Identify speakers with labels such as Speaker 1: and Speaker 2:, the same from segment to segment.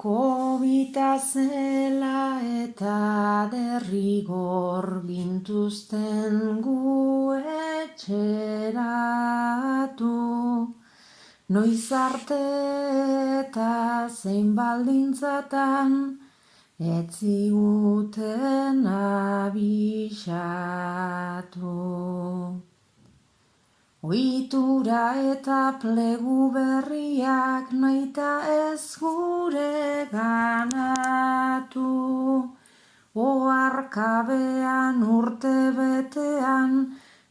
Speaker 1: Kobita zela eta derrigor gintuzten gu etxeratu. Noiz arte eta zein baldintzatan ez ziguten abisatu. Ohitura eta plegu berriak nahita ez gure ganatu. Oharkabean urte betean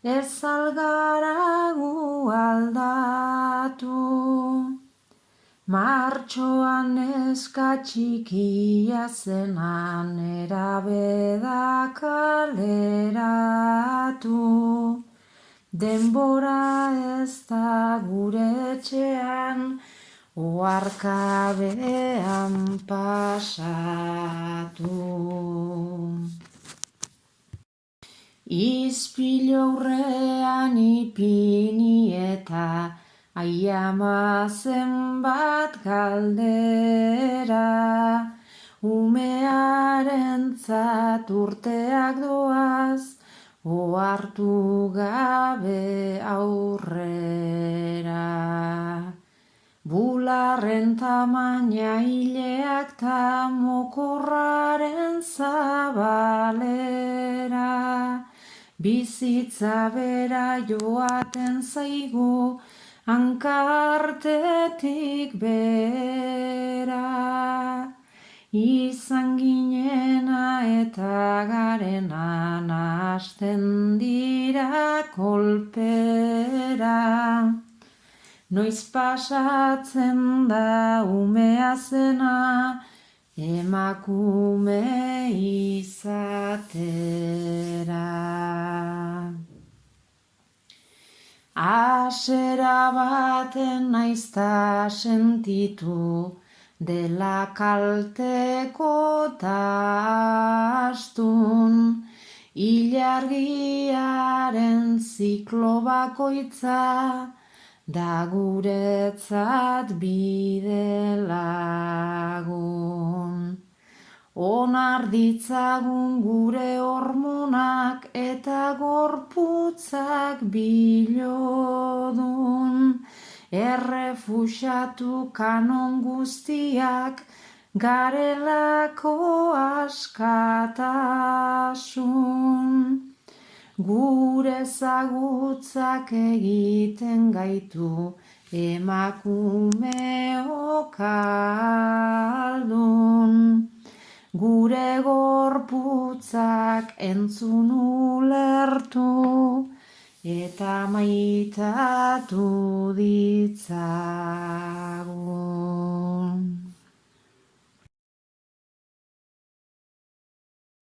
Speaker 1: ez algaragu aldatu. Martxoan neska txikia zenan erabeda kaleratu. Denbora ez da gure etxean, oharkabean pasatu. Ispilu aurrean ipini eta aiama zenbat galdera. Umearentzat urteak doaz, ohartu gabe aurrera. Bularren tamaina ileak ta mokorraren zabalera. Bizitza bera joaten zaigu hankartetik bera. Izan ginena eta garena nahasten dira kolpera. Noiz pasatzen da umea zena emakume izatera. Asera baten naizta sentitu dela kalteko astun. Ilargiaren ziklo bakoitza da guretzat bide lagun. Onar ditzagun gure hormonak eta gorputzak bilodun. Errefuxiatu kanon guztiak garelako askatasun. Gure ezagutzak egiten gaitu emakumeok ahaldun. Gure gorputzak entzun ulertu eta maitatu ditzan.